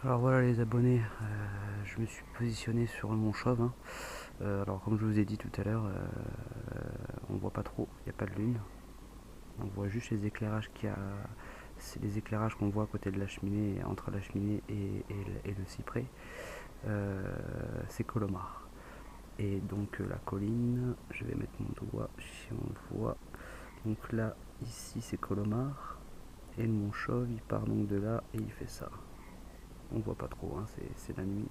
Alors voilà les abonnés, je me suis positionné sur le mont Chauve, hein. Alors comme je vous ai dit tout à l'heure, on voit pas trop, il n'y a pas de lune. On voit juste les éclairages qu'il y a. C'est les éclairages qu'on voit à côté de la cheminée, entre la cheminée et le cyprès. C'est Colomar. Et donc la colline, je vais mettre mon doigt si on le voit. Donc là, ici c'est Colomar. Et le mont Chauve, il part donc de là et il fait ça. On voit pas trop, hein, c'est la nuit.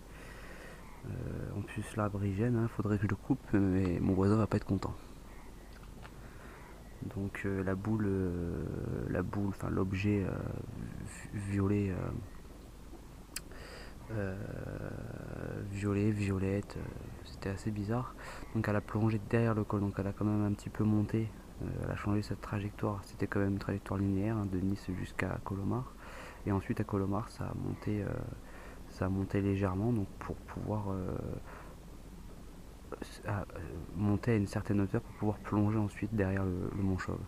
En plus l'arbre il gêne, hein, faudrait que je le coupe, mais mon voisin va pas être content. Donc enfin l'objet violet, violet, violette, c'était assez bizarre. Donc elle a plongé derrière le col, donc elle a quand même un petit peu monté. Elle a changé sa trajectoire, c'était quand même une trajectoire linéaire, hein, de Nice jusqu'à Colomar. Et ensuite à Colomar ça a monté légèrement, donc pour pouvoir monter à une certaine hauteur pour pouvoir plonger ensuite derrière le mont Chauve,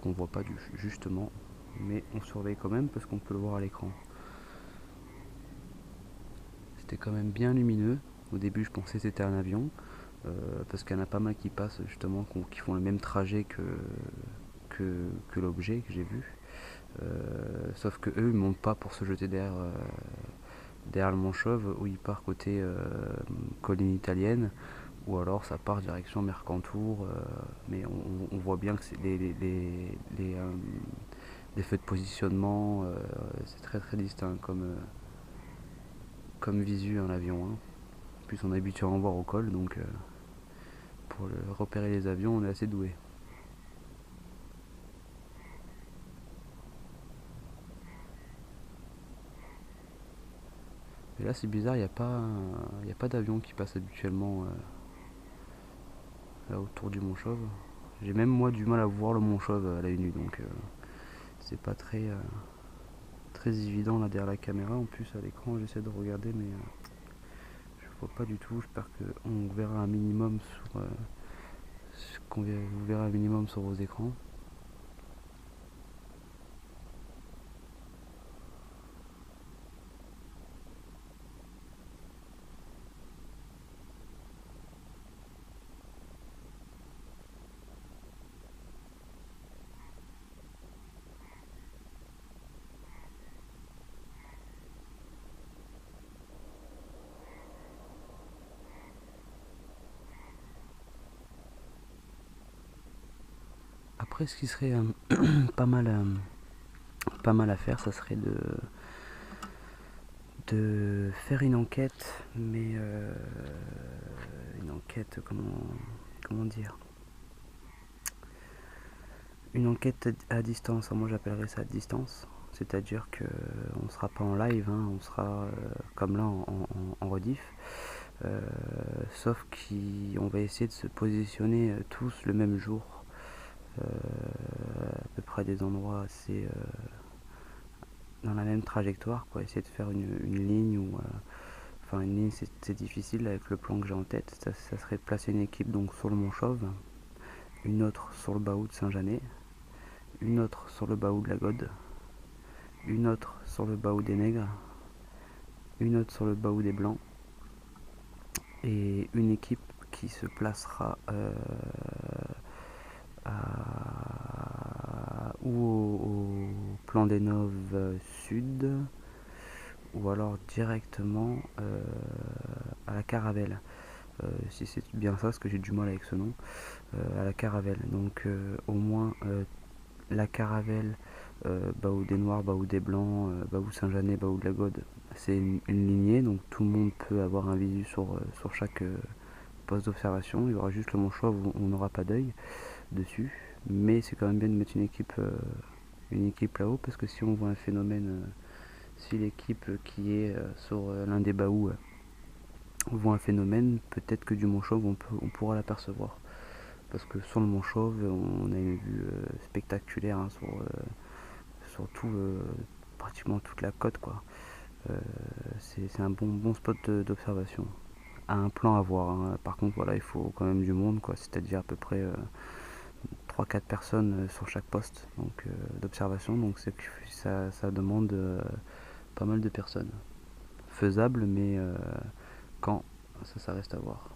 qu'on voit pas justement, mais on surveille quand même parce qu'on peut le voir à l'écran. C'était quand même bien lumineux. Au début je pensais que c'était un avion, parce qu'il y en a pas mal qui passent justement, qui font le même trajet que l'objet que j'ai vu. Sauf que eux ils montent pas pour se jeter derrière le mont Chauve, où ils partent côté colline italienne, ou alors ça part direction Mercantour, mais on voit bien que c'est les feux de positionnement, c'est très très distinct comme visu en avion, hein. En plus on est habitué à en voir au col, donc pour repérer les avions on est assez doué. Et là c'est bizarre, il n'y a pas d'avion qui passe habituellement là autour du mont Chauve. J'ai même moi du mal à voir le mont Chauve à l'œil nu, donc c'est pas très évident là derrière la caméra. En plus à l'écran j'essaie de regarder, mais je vois pas du tout. J'espère qu'on verra un minimum vous verrez un minimum sur vos écrans. Après, ce qui serait pas mal, pas mal à faire, ça serait de faire une enquête, mais une enquête, comment dire, une enquête à distance. Moi, j'appellerais ça à distance. C'est-à-dire qu'on ne sera pas en live, hein, on sera comme là en rediff. Sauf qu'on va essayer de se positionner tous le même jour, à peu près à des endroits assez dans la même trajectoire, quoi. Essayer de faire une ligne ou enfin une ligne c'est difficile avec le plan que j'ai en tête. Ça serait de placer une équipe donc sur le mont Chauve, une autre sur le Bahou de Saint-Janet, une autre sur le Bahou de la Gode, une autre sur le Bahou des Nègres, une autre sur le Bahou des Blancs, et une équipe qui se placera ou au plan des Noves sud, ou alors directement à la Caravelle. Si c'est bien ça, parce que j'ai du mal avec ce nom, à la Caravelle. Donc au moins la Caravelle, Bahou des Noirs, Bahou des Blancs, Bahou Saint-Janet, Bahou de la Gode, c'est une lignée, donc tout le monde peut avoir un visu sur chaque poste d'observation. Il y aura juste le mont Chauve où on n'aura pas d'œil dessus, mais c'est quand même bien de mettre une équipe là-haut, parce que si on voit un phénomène, si l'équipe qui est sur l'un des baous voit un phénomène, peut-être que du mont Chauve on pourra l'apercevoir. Parce que sur le mont Chauve, on a une vue spectaculaire, hein, sur pratiquement toute la côte, quoi. C'est un bon spot d'observation. À un plan à voir, hein. Par contre, voilà, il faut quand même du monde, quoi. C'est-à-dire à peu près 3-4 personnes sur chaque poste donc d'observation. Donc ça demande pas mal de personnes. faisable, mais quand, ça reste à voir.